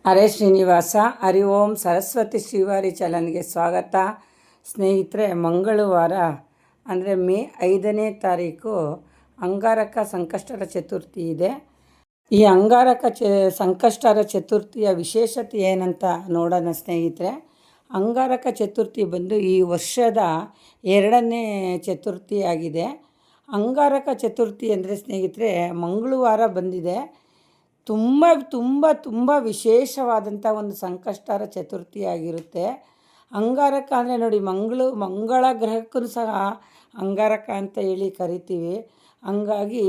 ಹರೇ ಶ್ರೀನಿವಾಸ. ಹರಿ ಓಂ ಸರಸ್ವತಿ ಶ್ರೀವಾರಿ ಚಾನಲ್ಗೆ ಸ್ವಾಗತ. ಸ್ನೇಹಿತರೆ, ಮಂಗಳವಾರ ಅಂದರೆ ಮೇ 5ನೇ ತಾರೀಕು ಅಂಗಾರಕ ಸಂಕಷ್ಟರ ಚತುರ್ಥಿ ಇದೆ. ಈ ಅಂಗಾರಕ ಸಂಕಷ್ಟರ ಚತುರ್ಥಿಯ ವಿಶೇಷತೆ ಏನಂತ ನೋಡೋಣ ಸ್ನೇಹಿತರೆ. ಅಂಗಾರಕ ಚತುರ್ಥಿ ಬಂದು ಈ ವರ್ಷದ 2ನೇ ಚತುರ್ಥಿ ಆಗಿದೆ. ಅಂಗಾರಕ ಚತುರ್ಥಿ ಅಂದರೆ ಸ್ನೇಹಿತರೆ ಮಂಗಳವಾರ ಬಂದಿದೆ. ತುಂಬ ತುಂಬ ತುಂಬ ವಿಶೇಷವಾದಂಥ ಒಂದು ಸಂಕಷ್ಟರ ಚತುರ್ಥಿಯಾಗಿರುತ್ತೆ. ಅಂಗಾರಕ ಅಂದರೆ ನೋಡಿ, ಮಂಗಳ ಗ್ರಹಕ್ಕೂ ಸಹ ಅಂಗಾರಕ ಅಂತ ಹೇಳಿ ಕರಿತೀವಿ. ಹಂಗಾಗಿ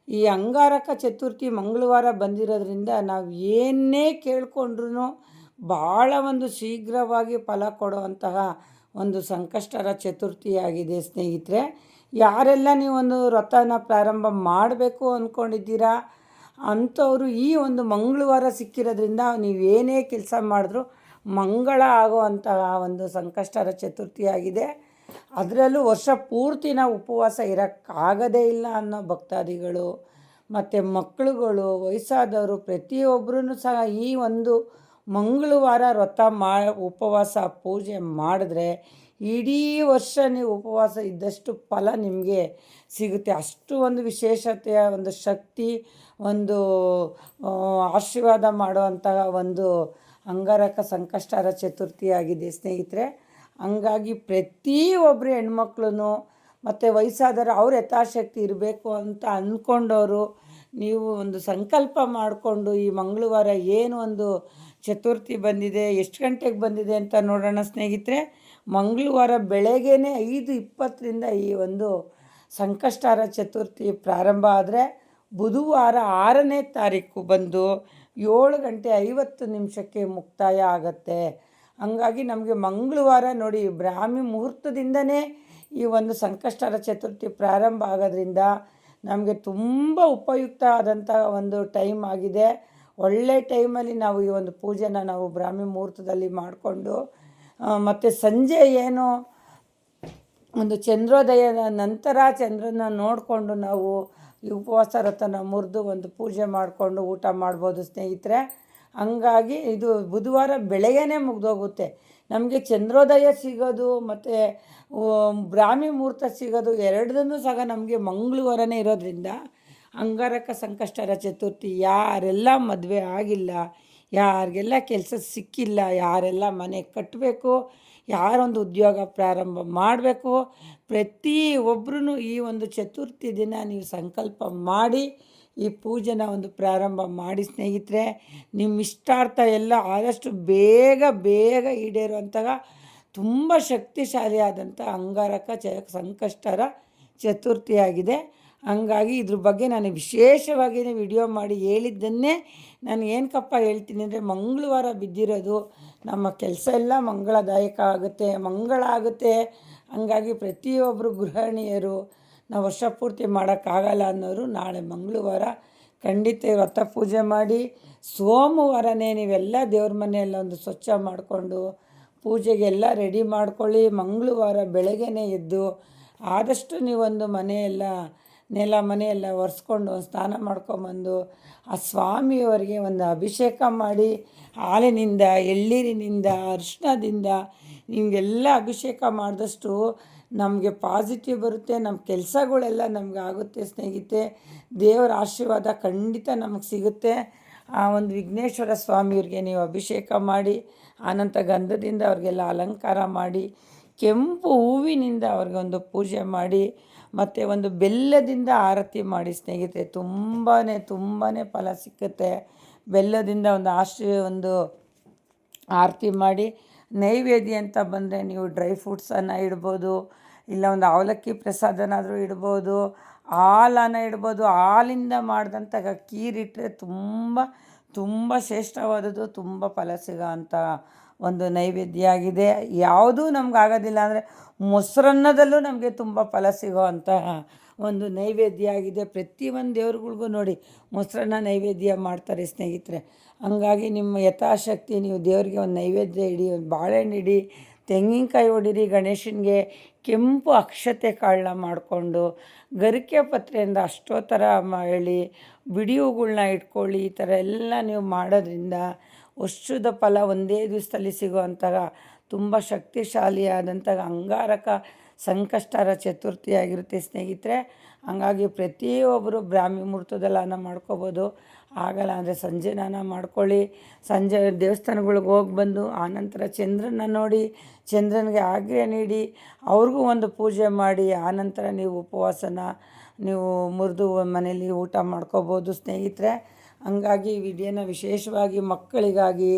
ಈ ಅಂಗಾರಕ ಚತುರ್ಥಿ ಮಂಗಳವಾರ ಬಂದಿರೋದ್ರಿಂದ ನಾವು ಏನೇ ಕೇಳ್ಕೊಂಡ್ರೂ ಭಾಳ ಒಂದು ಶೀಘ್ರವಾಗಿ ಫಲ ಕೊಡುವಂತಹ ಒಂದು ಸಂಕಷ್ಟರ ಚತುರ್ಥಿಯಾಗಿದೆ ಸ್ನೇಹಿತರೆ. ಯಾರೆಲ್ಲ ನೀವೊಂದು ವ್ರತನ ಪ್ರಾರಂಭ ಮಾಡಬೇಕು ಅಂದ್ಕೊಂಡಿದ್ದೀರಾ ಅಂಥವರು ಈ ಒಂದು ಮಂಗಳವಾರ ಸಿಕ್ಕಿರೋದ್ರಿಂದ ನೀವೇನೇ ಕೆಲಸ ಮಾಡಿದ್ರೂ ಮಂಗಳ ಆಗುವಂತಹ ಒಂದು ಸಂಕಷ್ಟರ ಚತುರ್ಥಿಯಾಗಿದೆ. ಅದರಲ್ಲೂ ವರ್ಷ ಪೂರ್ತಿ ನಾವು ಉಪವಾಸ ಇರೋಕ್ಕಾಗದೇ ಇಲ್ಲ ಅನ್ನೋ ಭಕ್ತಾದಿಗಳು ಮತ್ತು ಮಕ್ಕಳುಗಳು, ವಯಸ್ಸಾದವರು ಪ್ರತಿಯೊಬ್ಬರೂ ಸಹ ಈ ಒಂದು ಮಂಗಳವಾರ ವ್ರತ ಉಪವಾಸ ಪೂಜೆ ಮಾಡಿದ್ರೆ ಇಡೀ ವರ್ಷ ನೀವು ಉಪವಾಸ ಇದ್ದಷ್ಟು ಫಲ ನಿಮಗೆ ಸಿಗುತ್ತೆ. ಅಷ್ಟು ಒಂದು ವಿಶೇಷತೆಯ ಒಂದು ಶಕ್ತಿ, ಒಂದು ಆಶೀರ್ವಾದ ಮಾಡುವಂತಹ ಒಂದು ಅಂಗಾರಕ ಸಂಕಷ್ಟರ ಚತುರ್ಥಿಯಾಗಿದೆ ಸ್ನೇಹಿತರೆ. ಹಂಗಾಗಿ ಪ್ರತಿಯೊಬ್ಬರು ಹೆಣ್ಮಕ್ಳು ಮತ್ತು ವಯಸ್ಸಾದವರು ಅವ್ರ ಯಥಾಶಕ್ತಿ ಇರಬೇಕು ಅಂತ ಅಂದ್ಕೊಂಡವರು ನೀವು ಒಂದು ಸಂಕಲ್ಪ ಮಾಡಿಕೊಂಡು ಈ ಮಂಗಳವಾರ ಏನು ಒಂದು ಚತುರ್ಥಿ ಬಂದಿದೆ, ಎಷ್ಟು ಗಂಟೆಗೆ ಬಂದಿದೆ ಅಂತ ನೋಡೋಣ ಸ್ನೇಹಿತರೆ. ಮಂಗಳವಾರ ಬೆಳಗ್ಗೆ 5:20ರಿಂದ ಈ ಒಂದು ಸಂಕಷ್ಟರ ಚತುರ್ಥಿ ಪ್ರಾರಂಭ ಆದರೆ ಬುಧವಾರ 6ನೇ ತಾರೀಕು ಬಂದು 7:50 ಮುಕ್ತಾಯ ಆಗತ್ತೆ. ಹಂಗಾಗಿ ನಮಗೆ ಮಂಗಳವಾರ ನೋಡಿ ಬ್ರಾಹ್ಮಿ ಮುಹೂರ್ತದಿಂದನೇ ಈ ಒಂದು ಸಂಕಷ್ಟರ ಚತುರ್ಥಿ ಪ್ರಾರಂಭ ಆಗೋದ್ರಿಂದ ನಮಗೆ ತುಂಬ ಉಪಯುಕ್ತ ಆದಂಥ ಒಂದು ಟೈಮ್ ಆಗಿದೆ. ಒಳ್ಳೆ ಟೈಮಲ್ಲಿ ನಾವು ಈ ಒಂದು ಪೂಜೆನ ನಾವು ಬ್ರಾಹ್ಮಿ ಮುಹೂರ್ತದಲ್ಲಿ ಮಾಡಿಕೊಂಡು ಮತ್ತು ಸಂಜೆ ಏನು ಒಂದು ಚಂದ್ರೋದಯದ ನಂತರ ಚಂದ್ರನ ನೋಡಿಕೊಂಡು ನಾವು ಈ ಉಪವಾಸ ವ್ರತನ ಮುರಿದು ಒಂದು ಪೂಜೆ ಮಾಡಿಕೊಂಡು ಊಟ ಮಾಡ್ಬೋದು ಸ್ನೇಹಿತರೆ. ಹಂಗಾಗಿ ಇದು ಬುಧವಾರ ಬೆಳಗ್ಗೆನೇ ಮುಗಿದೋಗುತ್ತೆ. ನಮಗೆ ಚಂದ್ರೋದಯ ಸಿಗೋದು ಮತ್ತು ಬ್ರಾಹ್ಮಿ ಮುಹೂರ್ತ ಸಿಗೋದು ಎರಡನ್ನೂ ಸಹ ನಮಗೆ ಮಂಗಳವಾರನೇ ಇರೋದ್ರಿಂದ ಅಂಗಾರಕ ಸಂಕಷ್ಟರ ಚತುರ್ಥಿ ಯಾರೆಲ್ಲ ಮದುವೆ ಆಗಿಲ್ಲ, ಯಾರಿಗೆಲ್ಲ ಕೆಲಸ ಸಿಕ್ಕಿಲ್ಲ, ಯಾರೆಲ್ಲ ಮನೆ ಕಟ್ಟಬೇಕು, ಯಾರೊಂದು ಉದ್ಯೋಗ ಪ್ರಾರಂಭ ಮಾಡಬೇಕು, ಪ್ರತಿಯೊಬ್ಬರೂ ಈ ಒಂದು ಚತುರ್ಥಿ ದಿನ ನೀವು ಸಂಕಲ್ಪ ಮಾಡಿ ಈ ಪೂಜೆನ ಒಂದು ಪ್ರಾರಂಭ ಮಾಡಿ ಸ್ನೇಹಿತರೆ. ನಿಮ್ಮ ಇಷ್ಟಾರ್ಥ ಎಲ್ಲ ಆದಷ್ಟು ಬೇಗ ಬೇಗ ಈಡೇರುವಂತಹ ತುಂಬ ಶಕ್ತಿಶಾಲಿಯಾದಂಥ ಅಂಗಾರಕ ಸಂಕಷ್ಟರ ಚತುರ್ಥಿಯಾಗಿದೆ. ಹಂಗಾಗಿ ಇದ್ರ ಬಗ್ಗೆ ನಾನು ವಿಶೇಷವಾಗಿ ವಿಡಿಯೋ ಮಾಡಿ ಹೇಳಿದ್ದನ್ನೇ ನಾನು ಏನಕ್ಕಪ್ಪ ಹೇಳ್ತೀನಿ ಅಂದರೆ, ಮಂಗಳವಾರ ಬಿದ್ದಿರೋದು ನಮ್ಮ ಕೆಲಸ ಎಲ್ಲ ಮಂಗಳದಾಯಕ ಆಗುತ್ತೆ, ಮಂಗಳ ಆಗುತ್ತೆ. ಹಂಗಾಗಿ ಪ್ರತಿಯೊಬ್ಬರು ಗೃಹಿಣಿಯರು ನಾವು ವರ್ಷ ಪೂರ್ತಿ ಮಾಡೋಕ್ಕಾಗಲ್ಲ ಅನ್ನೋರು ನಾಳೆ ಮಂಗಳವಾರ ಖಂಡಿತ ವ್ರತ ಪೂಜೆ ಮಾಡಿ ಸೋಮವಾರನೇ ನೀವೆಲ್ಲ ದೇವ್ರ ಮನೆಯೆಲ್ಲ ಒಂದು ಸ್ವಚ್ಛ ಮಾಡಿಕೊಂಡು ಪೂಜೆಗೆಲ್ಲ ರೆಡಿ ಮಾಡ್ಕೊಳ್ಳಿ. ಮಂಗಳವಾರ ಬೆಳಗ್ಗೆನೇ ಎದ್ದು ಆದಷ್ಟು ನೀವೊಂದು ಮನೆಯೆಲ್ಲ ಒರೆಸ್ಕೊಂಡು ಸ್ನಾನ ಮಾಡ್ಕೊಂಬಂದು ಆ ಸ್ವಾಮಿಯವರಿಗೆ ಒಂದು ಅಭಿಷೇಕ ಮಾಡಿ ಹಾಲಿನಿಂದ, ಎಳ್ಳೀರಿನಿಂದ, ಅರಿಶಿಣದಿಂದ ನಿಮಗೆಲ್ಲ ಅಭಿಷೇಕ ಮಾಡಿದಷ್ಟು ನಮಗೆ ಪಾಸಿಟಿವ್ ಬರುತ್ತೆ. ನಮ್ಮ ಕೆಲಸಗಳೆಲ್ಲ ನಮ್ಗೆ ಆಗುತ್ತೆ ಸ್ನೇಹಿತೆ. ದೇವರ ಆಶೀರ್ವಾದ ಖಂಡಿತ ನಮಗೆ ಸಿಗುತ್ತೆ. ಆ ಒಂದು ವಿಘ್ನೇಶ್ವರ ಸ್ವಾಮಿಯವ್ರಿಗೆ ನೀವು ಅಭಿಷೇಕ ಮಾಡಿ, ಆನಂತರ ಗಂಧದಿಂದ ಅವ್ರಿಗೆಲ್ಲ ಅಲಂಕಾರ ಮಾಡಿ, ಕೆಂಪು ಹೂವಿನಿಂದ ಅವ್ರಿಗೊಂದು ಪೂಜೆ ಮಾಡಿ, ಮತ್ತು ಒಂದು ಬೆಲ್ಲದಿಂದ ಆರತಿ ಮಾಡಿ ಸ್ನೇಹಿತರೆ. ತುಂಬಾ ಫಲ ಸಿಕ್ಕುತ್ತೆ. ಬೆಲ್ಲದಿಂದ ಒಂದು ಆರತಿ ಮಾಡಿ, ನೈವೇದ್ಯ ಅಂತ ಬಂದರೆ ನೀವು ಡ್ರೈ ಫ್ರೂಟ್ಸನ್ನು ಇಡ್ಬೋದು, ಇಲ್ಲ ಒಂದು ಅವಲಕ್ಕಿ ಪ್ರಸಾದನಾದರೂ ಇಡ್ಬೋದು, ಹಾಲನ್ನು ಇಡ್ಬೋದು. ಹಾಲಿಂದ ಮಾಡಿದಂಥ ಖೀರಿಟ್ಟರೆ ತುಂಬ ಶ್ರೇಷ್ಠವಾದದ್ದು, ತುಂಬ ಫಲ ಸಿಗೋ ಅಂಥ ಒಂದು ನೈವೇದ್ಯ ಆಗಿದೆ. ಯಾವುದೂ ನಮ್ಗೆ ಆಗೋದಿಲ್ಲ ಅಂದರೆ ಮೊಸರನ್ನದಲ್ಲೂ ನಮಗೆ ತುಂಬ ಫಲ ಸಿಗೋ ಅಂತಹ ಒಂದು ನೈವೇದ್ಯ ಆಗಿದೆ. ಪ್ರತಿಯೊಂದು ದೇವ್ರುಗಳಿಗೂ ನೋಡಿ ಮೊಸರನ್ನ ನೈವೇದ್ಯ ಮಾಡ್ತಾರೆ ಸ್ನೇಹಿತರೆ. ಹಂಗಾಗಿ ನಿಮ್ಮ ಯಥಾಶಕ್ತಿ ನೀವು ದೇವರಿಗೆ ಒಂದು ನೈವೇದ್ಯ ಇಡಿ, ಒಂದು ಬಾಳೆಹಣ್ಣು ಇಡಿ, ತೆಂಗಿನಕಾಯಿ ಹೊಡೀರಿ ಗಣೇಶನಿಗೆ. ಕೆಂಪು ಅಕ್ಷತೆ ಕಾಳನ್ನ ಮಾಡಿಕೊಂಡು ಗರಿಕೆ ಪತ್ರೆಯಿಂದ ಅಷ್ಟೋತ್ತರ ಹೇಳಿ ಬಿಡಿ ಹೂಗಳ್ನ ಇಟ್ಕೊಳ್ಳಿ. ಈ ಥರ ಎಲ್ಲ ನೀವು ಮಾಡೋದ್ರಿಂದ ವರ್ಷದ ಫಲ ಒಂದೇ ದಿವಸದಲ್ಲಿ ಸಿಗುವಂತಹ ತುಂಬ ಶಕ್ತಿಶಾಲಿಯಾದಂತಹ ಅಂಗಾರಕ ಸಂಕಷ್ಟಹರ ಚತುರ್ಥಿ ಆಗಿರುತ್ತೆ ಸ್ನೇಹಿತರೆ. ಹಂಗಾಗಿ ಪ್ರತಿಯೊಬ್ಬರು ಬ್ರಾಹ್ಮಿ ಮುಹೂರ್ತದಲ್ಲಿ ಮಾಡ್ಕೋಬೋದು. ಆಗಲ್ಲ ಅಂದರೆ ಸಂಜೆ ಮಾಡ್ಕೊಳ್ಳಿ. ಸಂಜೆ ದೇವಸ್ಥಾನಗಳಿಗೆ ಹೋಗಿ ಬಂದು ಆನಂತರ ಚಂದ್ರನ ನೋಡಿ ಚಂದ್ರನಿಗೆ ಆಜ್ಞೆ ನೀಡಿ ಅವ್ರಿಗೂ ಒಂದು ಪೂಜೆ ಮಾಡಿ ಆನಂತರ ನೀವು ಉಪವಾಸನ ನೀವು ಮುರಿದು ಮನೇಲಿ ಊಟ ಮಾಡ್ಕೋಬೋದು ಸ್ನೇಹಿತರೆ. ಹಂಗಾಗಿ ಈ ವಿಡಿಯೋನ ವಿಶೇಷವಾಗಿ ಮಕ್ಕಳಿಗಾಗಿ,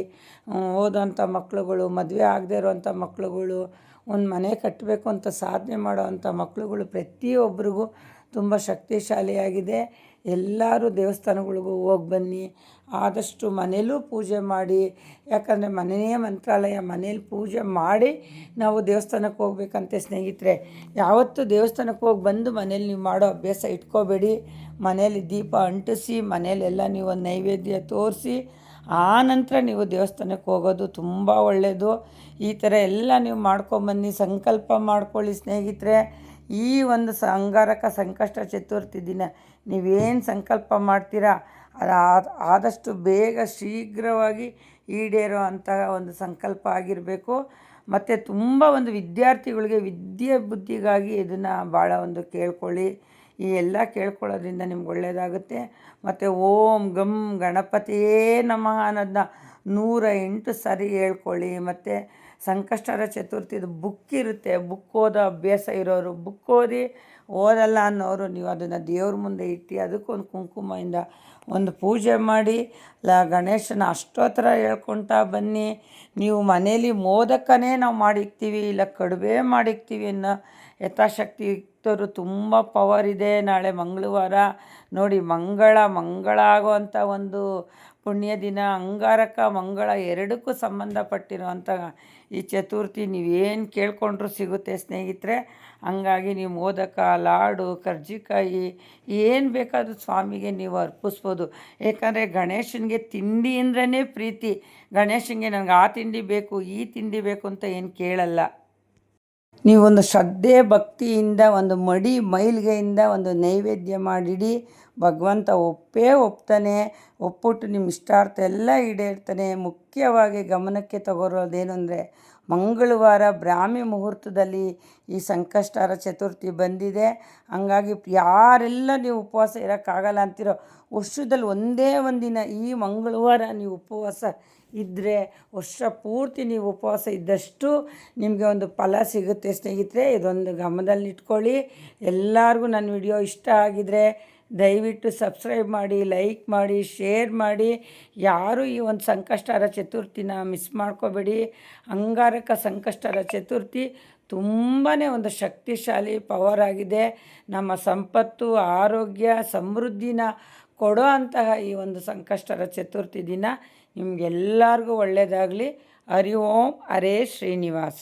ಓದೋಂಥ ಮಕ್ಕಳುಗಳು, ಮದುವೆ ಆಗದೇ ಇರೋವಂಥ ಮಕ್ಕಳುಗಳು, ಒಂದು ಮನೆ ಕಟ್ಟಬೇಕು ಅಂತ ಸಾಧನೆ ಮಾಡೋವಂಥ ಮಕ್ಕಳುಗಳು ಪ್ರತಿಯೊಬ್ಬರಿಗೂ ತುಂಬ ಶಕ್ತಿಶಾಲಿಯಾಗಿದೆ. ಎಲ್ಲರೂ ದೇವಸ್ಥಾನಗಳಿಗೂ ಹೋಗಿ ಬನ್ನಿ. ಆದಷ್ಟು ಮನೇಲೂ ಪೂಜೆ ಮಾಡಿ. ಯಾಕಂದರೆ ಮನೆಯೇ ಮಂತ್ರಾಲಯ. ಮನೇಲಿ ಪೂಜೆ ಮಾಡಿ ನಾವು ದೇವಸ್ಥಾನಕ್ಕೆ ಹೋಗ್ಬೇಕಂತೆ ಸ್ನೇಹಿತರೆ. ಯಾವತ್ತೂ ದೇವಸ್ಥಾನಕ್ಕೆ ಹೋಗಿ ಬಂದು ಮನೇಲಿ ನೀವು ಮಾಡೋ ಅಭ್ಯಾಸ ಇಟ್ಕೋಬೇಡಿ. ಮನೇಲಿ ದೀಪ ಅಂಟಿಸಿ ಮನೇಲೆಲ್ಲ ನೀವು ಒಂದು ನೈವೇದ್ಯ ತೋರಿಸಿ ಆನಂತರ ನೀವು ದೇವಸ್ಥಾನಕ್ಕೆ ಹೋಗೋದು ತುಂಬ ಒಳ್ಳೆಯದು. ಈ ಥರ ಎಲ್ಲ ನೀವು ಮಾಡ್ಕೊಂಬನ್ನಿ. ಸಂಕಲ್ಪ ಮಾಡ್ಕೊಳ್ಳಿ ಸ್ನೇಹಿತರೆ. ಈ ಒಂದು ಅಂಗಾರಕ ಸಂಕಷ್ಟ ಚತುರ್ಥಿ ದಿನ ನೀವೇನು ಸಂಕಲ್ಪ ಮಾಡ್ತೀರಾ ಅದು ಆದಷ್ಟು ಬೇಗ ಶೀಘ್ರವಾಗಿ ಈಡೇರೋ ಅಂತಹ ಒಂದು ಸಂಕಲ್ಪ ಆಗಿರಬೇಕು. ಮತ್ತು ತುಂಬ ಒಂದು ವಿದ್ಯಾರ್ಥಿಗಳಿಗೆ ವಿದ್ಯೆ ಬುದ್ಧಿಗಾಗಿ ಇದನ್ನು ಭಾಳ ಒಂದು ಕೇಳ್ಕೊಳ್ಳಿ. ಈ ಎಲ್ಲ ಕೇಳ್ಕೊಳ್ಳೋದ್ರಿಂದ ನಿಮ್ಗೆ ಒಳ್ಳೆಯದಾಗುತ್ತೆ. ಮತ್ತು ಓಂ ಗಂ ಗಣಪತಿಯೇ ನಮಃ ಅನ್ನೋದನ್ನ 108 ಸಾರಿ ಹೇಳ್ಕೊಳ್ಳಿ. ಮತ್ತು ಸಂಕಷ್ಟಹರ ಚತುರ್ಥಿದು ಬುಕ್ ಇರುತ್ತೆ. ಬುಕ್ ಓದೋ ಅಭ್ಯಾಸ ಇರೋರು ಬುಕ್ ಓದಲ್ಲ ಅನ್ನೋರು ನೀವು ಅದನ್ನು ದೇವ್ರ ಮುಂದೆ ಇಟ್ಟು ಅದಕ್ಕೊಂದು ಕುಂಕುಮದಿಂದ ಒಂದು ಪೂಜೆ ಮಾಡಿ ಗಣೇಶನ ಅಷ್ಟೋತ್ತರ ಹೇಳ್ಕೊಳ್ತಾ ಬನ್ನಿ. ನೀವು ಮನೇಲಿ ಮೋದಕನೇ ನಾವು ಮಾಡಿಕ್ತೀವಿ, ಇಲ್ಲ ಕಡುಬೆ ಮಾಡಿಕ್ತೀವಿ ಅನ್ನೋ ಯಥಾಶಕ್ತಿ ಇಕ್ತವರು ತುಂಬ ಪವರ್ ಇದೆ. ನಾಳೆ ಮಂಗಳವಾರ ನೋಡಿ, ಮಂಗಳ ಆಗುವಂಥ ಒಂದು ಪುಣ್ಯ ದಿನ. ಅಂಗಾರಕ ಮಂಗಳ ಎರಡಕ್ಕೂ ಸಂಬಂಧಪಟ್ಟಿರುವಂಥ ಈ ಚತುರ್ಥಿ ನೀವೇನು ಕೇಳ್ಕೊಂಡ್ರೂ ಸಿಗುತ್ತೆ ಸ್ನೇಹಿತರೆ. ಹಂಗಾಗಿ ನೀವು ಮೋದಕ, ಲಾಡು, ಕರ್ಜಿಕಾಯಿ ಏನು ಬೇಕಾದರೂ ಸ್ವಾಮಿಗೆ ನೀವು ಅರ್ಪಿಸ್ಬೋದು. ಏಕೆಂದರೆ ಗಣೇಶನಿಗೆ ತಿಂಡಿ ಅಂದ್ರೇ ಪ್ರೀತಿ. ಗಣೇಶನಿಗೆ ನನಗೆ ಆ ತಿಂಡಿ ಬೇಕು, ಈ ತಿಂಡಿ ಬೇಕು ಅಂತ ಏನು ಕೇಳಲ್ಲ. ನೀವೊಂದು ಶ್ರದ್ಧೆ ಭಕ್ತಿಯಿಂದ ಒಂದು ಮೈಲಿಗೆಯಿಂದ ಒಂದು ನೈವೇದ್ಯ ಮಾಡಿಡಿ. ಭಗವಂತ ಒಪ್ತಾನೆ. ಒಪ್ಪಿಟ್ಟು ನಿಮ್ಮ ಇಷ್ಟಾರ್ಥ ಎಲ್ಲ ಈಡೇರ್ತಾನೆ. ಮುಖ್ಯವಾಗಿ ಗಮನಕ್ಕೆ ತಗೋರೋದೇನು ಅಂದರೆ ಮಂಗಳವಾರ ಬ್ರಾಹ್ಮಿ ಮುಹೂರ್ತದಲ್ಲಿ ಈ ಸಂಕಷ್ಟಹರ ಚತುರ್ಥಿ ಬಂದಿದೆ. ಹಂಗಾಗಿ ಯಾರೆಲ್ಲ ನೀವು ಉಪವಾಸ ಇರೋಕ್ಕಾಗಲ್ಲ ಅಂತಿರೋ, ವರ್ಷದಲ್ಲಿ ಒಂದೇ ಒಂದಿನ ಈ ಮಂಗಳವಾರ ನೀವು ಉಪವಾಸ ಇದ್ದರೆ ವರ್ಷ ಪೂರ್ತಿ ನೀವು ಉಪವಾಸ ಇದ್ದಷ್ಟು ನಿಮಗೆ ಒಂದು ಫಲ ಸಿಗುತ್ತೆ ಸ್ನೇಹಿತರೆ. ಇದೊಂದು ಗಮನದಲ್ಲಿಟ್ಕೊಳ್ಳಿ. ಎಲ್ಲರಿಗೂ ನನ್ನ ವಿಡಿಯೋ ಇಷ್ಟ ಆಗಿದರೆ ದಯವಿಟ್ಟು ಸಬ್ಸ್ಕ್ರೈಬ್ ಮಾಡಿ, ಲೈಕ್ ಮಾಡಿ, ಶೇರ್ ಮಾಡಿ. ಯಾರೂ ಈ ಒಂದು ಸಂಕಷ್ಟಹರ ಚತುರ್ಥಿನ ಮಿಸ್ ಮಾಡ್ಕೋಬೇಡಿ. ಅಂಗಾರಕ ಸಂಕಷ್ಟಹರ ಚತುರ್ಥಿ ತುಂಬಾ ಒಂದು ಶಕ್ತಿಶಾಲಿ ಪವರ್ ಆಗಿದೆ. ನಮ್ಮ ಸಂಪತ್ತು, ಆರೋಗ್ಯ, ಸಮೃದ್ಧಿನ ಕೊಡೋ ಅಂತಹ ಈ ಒಂದು ಸಂಕಷ್ಟಹರ ಚತುರ್ಥಿ ದಿನ ನಿಮಗೆಲ್ಲರಿಗೂ ಒಳ್ಳೆಯದಾಗಲಿ. ಹರಿ ಓಂ ಹರೇ ಶ್ರೀನಿವಾಸ.